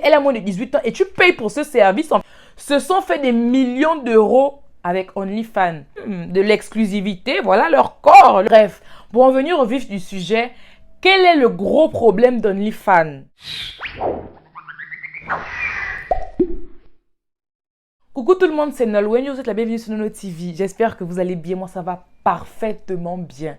Elle a moins de 18 ans et tu payes pour ce service. Se sont fait des millions d'euros avec OnlyFans. De l'exclusivité, voilà leur corps. Bref, pour en venir au vif du sujet, quel est le gros problème d'OnlyFans? Coucou tout le monde, c'est Nolwenn, vous êtes la bienvenue sur Nono TV. J'espère que vous allez bien, moi ça va parfaitement bien.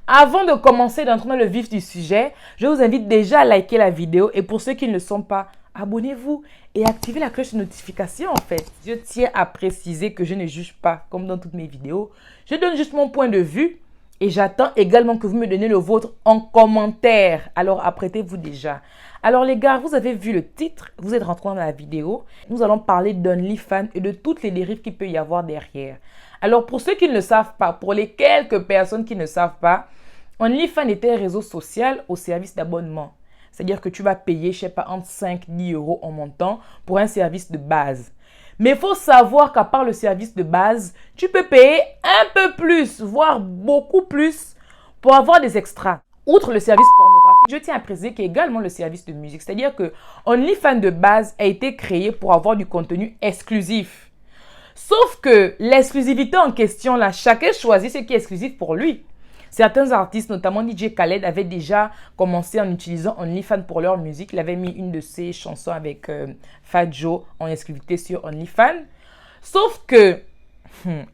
Avant de commencer d'entrer dans le vif du sujet, je vous invite déjà à liker la vidéo et pour ceux qui ne le sont pas, abonnez-vous et activez la cloche de notification en fait. Je tiens à préciser que je ne juge pas comme dans toutes mes vidéos. Je donne juste mon point de vue et j'attends également que vous me donnez le vôtre en commentaire. Alors apprêtez-vous déjà. Alors les gars, vous avez vu le titre, vous êtes rentrés dans la vidéo. Nous allons parler d'OnlyFans et de toutes les dérives qu'il peut y avoir derrière. Alors pour ceux qui ne le savent pas, pour les quelques personnes qui ne savent pas, OnlyFans était un réseau social au service d'abonnement. C'est-à-dire que tu vas payer, je ne sais pas, entre 5 et 10 euros en montant pour un service de base. Mais il faut savoir qu'à part le service de base, tu peux payer un peu plus, voire beaucoup plus pour avoir des extras. Outre le service pornographique, je tiens à préciser qu'il y a également le service de musique. C'est-à-dire que OnlyFans de base a été créé pour avoir du contenu exclusif. Sauf que l'exclusivité en question, là, chacun choisit ce qui est exclusif pour lui. Certains artistes, notamment DJ Khaled, avaient déjà commencé en utilisant OnlyFans pour leur musique. Il avait mis une de ses chansons avec Fat Joe en exclusivité sur OnlyFans. Sauf que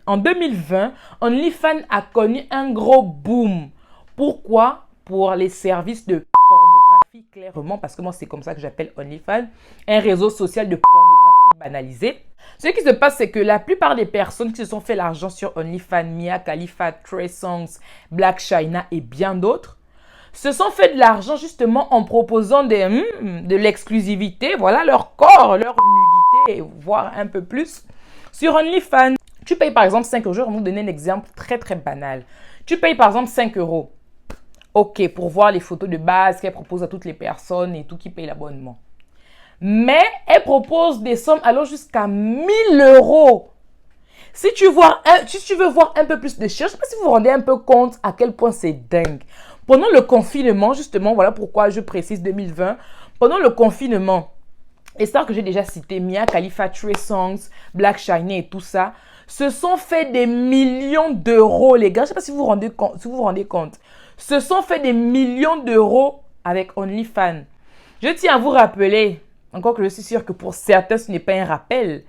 en 2020, OnlyFans a connu un gros boom. Pourquoi? Pour les services de pornographie, clairement, parce que moi, c'est comme ça que j'appelle OnlyFans, un réseau social de pornographie banalisé. Ce qui se passe, c'est que la plupart des personnes qui se sont fait l'argent sur OnlyFans, Mia Khalifa, Trey Songz, Blac Chyna et bien d'autres, se sont fait de l'argent justement en proposant de l'exclusivité, voilà, leur corps, leur nudité, voire un peu plus, sur OnlyFans. Tu payes par exemple 5 euros, je vais vous donner un exemple très très banal. Tu payes par exemple 5 euros. Ok, pour voir les photos de base qu'elle propose à toutes les personnes et tout qui payent l'abonnement. Mais elle propose des sommes allant jusqu'à 1000 euros. Si tu veux voir un peu plus de choses, je ne sais pas si vous vous rendez un peu compte à quel point c'est dingue. Pendant le confinement, justement, voilà pourquoi je précise 2020. Pendant le confinement, les stars que j'ai déjà citées, Mia Khalifa, Trey Songz, Blac Chyna et tout ça, se sont fait des millions d'euros, les gars. Je ne sais pas si vous vous rendez compte. Se sont fait des millions d'euros avec OnlyFans. Je tiens à vous rappeler, encore que je suis sûre que pour certains, ce n'est pas un rappel,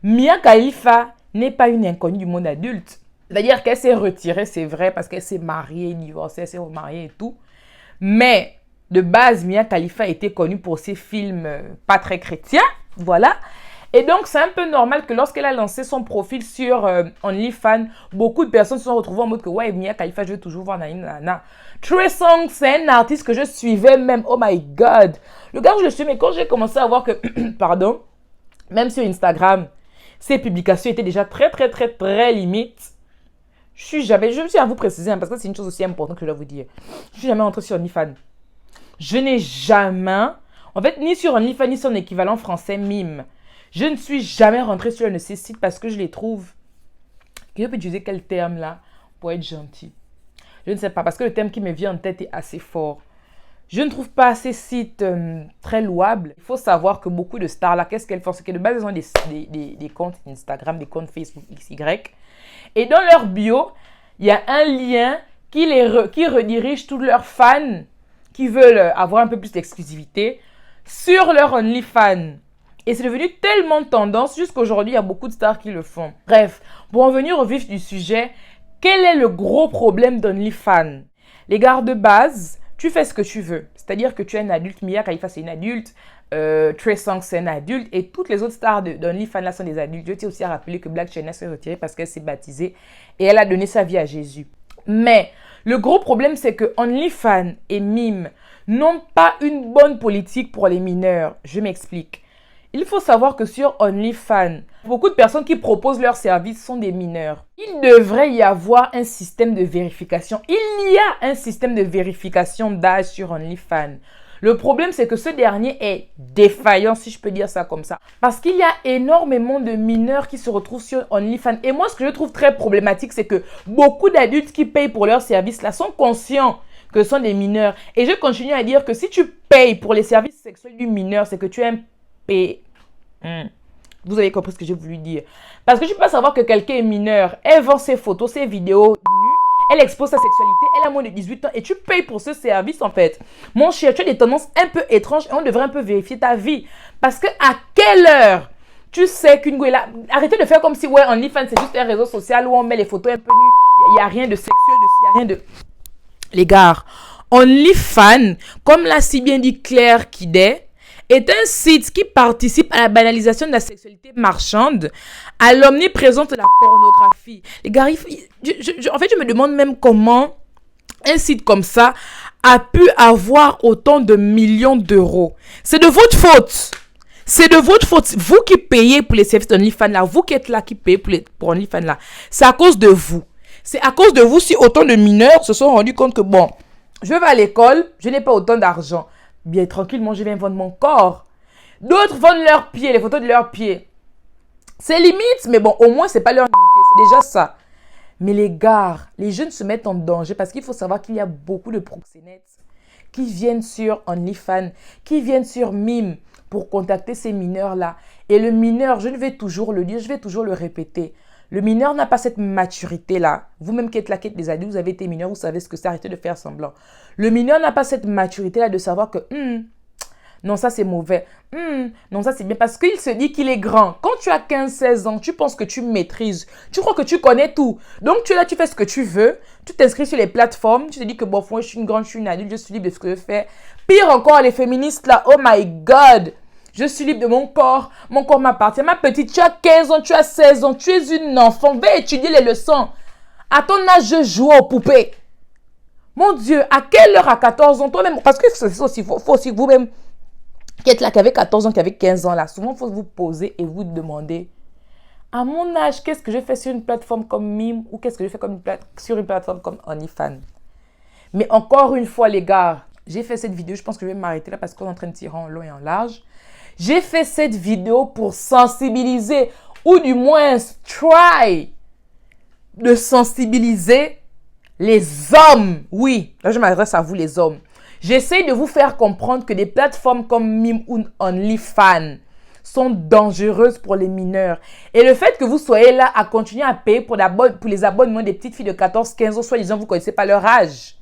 Mia Khalifa n'est pas une inconnue du monde adulte. C'est-à-dire qu'elle s'est retirée, c'est vrai, parce qu'elle s'est mariée, divorcée, elle s'est remariée et tout. Mais de base, Mia Khalifa était connue pour ses films pas très chrétiens, voilà. Et donc, c'est un peu normal que lorsqu'elle a lancé son profil sur OnlyFans, beaucoup de personnes se sont retrouvées en mode que ouais, Mia Khalifa, je veux toujours voir nanana. Trey Songz, c'est un artiste que je suivais même. Oh my God. Le gars, je le suis, mais quand j'ai commencé à voir que, pardon, même sur Instagram, ses publications étaient déjà très limites. Je me suis à vous préciser, hein, parce que c'est une chose aussi importante que je dois vous dire. Je suis jamais rentrée sur OnlyFans. Je n'ai jamais, en fait, ni sur OnlyFans, ni son équivalent français, Mime. Je ne suis jamais rentrée sur un de ces sites parce que je les trouve. Je peux utiliser quel terme là pour être gentil? Je ne sais pas, parce que le terme qui me vient en tête est assez fort. Je ne trouve pas ces sites très louables. Il faut savoir que beaucoup de stars là, qu'est-ce qu'elles font? C'est que de base, elles ont des comptes Instagram, des comptes Facebook XY. Et dans leur bio, il y a un lien qui redirige tous leurs fans qui veulent avoir un peu plus d'exclusivité sur leur OnlyFans. Et c'est devenu tellement tendance jusqu'aujourd'hui, il y a beaucoup de stars qui le font. Bref, pour en venir au vif du sujet, quel est le gros problème d'OnlyFans? Les gars, de base, tu fais ce que tu veux. C'est-à-dire que tu es un adulte, Mia Khalifa c'est une adulte, Trey Songz c'est un adulte, et toutes les autres stars d'OnlyFans là sont des adultes. Je tiens aussi à rappeler que Blac Chyna s'est retirée parce qu'elle s'est baptisée et elle a donné sa vie à Jésus. Mais le gros problème, c'est que OnlyFans et Mime n'ont pas une bonne politique pour les mineurs. Je m'explique. Il faut savoir que sur OnlyFans, beaucoup de personnes qui proposent leurs services sont des mineurs. Il devrait y avoir un système de vérification. Il y a un système de vérification d'âge sur OnlyFans. Le problème, c'est que ce dernier est défaillant, si je peux dire ça comme ça. Parce qu'il y a énormément de mineurs qui se retrouvent sur OnlyFans. Et moi, ce que je trouve très problématique, c'est que beaucoup d'adultes qui payent pour leurs services là sont conscients que ce sont des mineurs. Et je continue à dire que si tu payes pour les services sexuels du mineur, c'est que tu es un payer. Vous avez compris ce que j'ai voulu dire. Parce que tu peux savoir que quelqu'un est mineur, elle vend ses photos, ses vidéos nues, elle expose sa sexualité, elle a moins de 18 ans et tu payes pour ce service en fait. Mon cher, tu as des tendances un peu étranges et on devrait un peu vérifier ta vie. Parce que à quelle heure tu sais qu'une go est là? Arrêtez de faire comme si ouais, OnlyFans c'est juste un réseau social où on met les photos un peu nues. Il n'y a rien de sexuel dessus, il n'y a rien de... Les gars, OnlyFans, comme l'a si bien dit Claire Kidet, est un site qui participe à la banalisation de la sexualité marchande, à l'omniprésence de la pornographie. Les gars, en fait, je me demande même comment un site comme ça a pu avoir autant de millions d'euros. C'est de votre faute. C'est de votre faute. Vous qui payez pour les services d'OnlyFans là, vous qui êtes là, qui payez pour OnlyFans là, c'est à cause de vous. C'est à cause de vous si autant de mineurs se sont rendus compte que bon, je vais à l'école, je n'ai pas autant d'argent. Bien tranquillement, je viens vendre mon corps. D'autres vendent leurs pieds, les photos de leurs pieds. C'est limite, mais bon, au moins, c'est pas leur limite. C'est déjà ça. Mais les gars, les jeunes se mettent en danger parce qu'il faut savoir qu'il y a beaucoup de proxénètes qui viennent sur OnlyFans, qui viennent sur Mime pour contacter ces mineurs-là. Et le mineur, je vais toujours le dire, je vais toujours le répéter. Le mineur n'a pas cette maturité-là. Vous-même qui êtes là, qui êtes des adultes, vous avez été mineur, vous savez ce que c'est, arrêtez de faire semblant. Le mineur n'a pas cette maturité-là de savoir que non, ça c'est mauvais. Non, ça c'est bien parce qu'il se dit qu'il est grand. Quand tu as 15-16 ans, tu penses que tu maîtrises. Tu crois que tu connais tout. Donc tu es là, tu fais ce que tu veux. Tu t'inscris sur les plateformes. Tu te dis que bon, moi je suis une grande, je suis une adulte, je suis libre de ce que je fais. Pire encore, les féministes là, oh my God. Je suis libre de mon corps m'appartient. Ma petite, tu as 15 ans, tu as 16 ans, tu es une enfant. Va étudier les leçons. À ton âge, je joue aux poupées. Mon Dieu, à quelle heure à 14 ans, toi-même, parce que c'est aussi, faut aussi vous-même qui êtes là, qui avez 14 ans, qui avez 15 ans là, souvent il faut vous poser et vous demander, à mon âge, qu'est-ce que je fais sur une plateforme comme Mime ou qu'est-ce que je fais sur une plateforme comme OnlyFans? Mais encore une fois, les gars, j'ai fait cette vidéo, je pense que je vais m'arrêter là parce qu'on est en train de tirer en long et en large. J'ai fait cette vidéo pour sensibiliser, ou du moins try de sensibiliser les hommes. Oui, là je m'adresse à vous les hommes. J'essaie de vous faire comprendre que des plateformes comme Mime ou OnlyFans sont dangereuses pour les mineurs. Et le fait que vous soyez là à continuer à payer pour les abonnements des petites filles de 14-15 ans, soi-disant vous ne connaissez pas leur âge.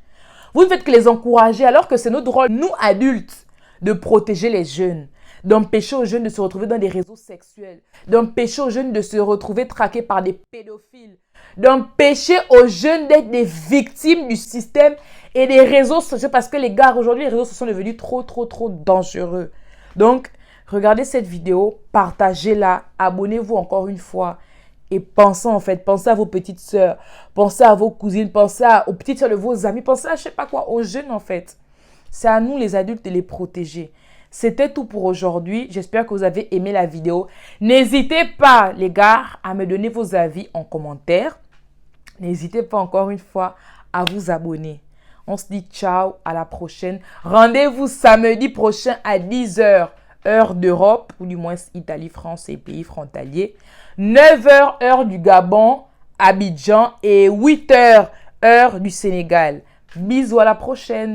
Vous ne faites que les encourager alors que c'est notre rôle, nous adultes, de protéger les jeunes. D'empêcher aux jeunes de se retrouver dans des réseaux sexuels, d'empêcher aux jeunes de se retrouver traqués par des pédophiles, d'empêcher aux jeunes d'être des victimes du système et des réseaux sociaux parce que les gars, aujourd'hui, les réseaux sociaux sont devenus trop dangereux. Donc, regardez cette vidéo, partagez-la, abonnez-vous encore une fois et pensez à vos petites sœurs, pensez à vaux cousines, pensez aux petites sœurs de vos amis, pensez à je sais pas quoi, aux jeunes en fait. C'est à nous les adultes de les protéger. C'était tout pour aujourd'hui. J'espère que vous avez aimé la vidéo. N'hésitez pas, les gars, à me donner vos avis en commentaire. N'hésitez pas encore une fois à vous abonner. On se dit ciao, à la prochaine. Rendez-vous samedi prochain à 10 h, heure d'Europe, ou du moins Italie, France et pays frontaliers. 9 h, heure du Gabon, Abidjan, et 8 h, heure du Sénégal. Bisous, à la prochaine.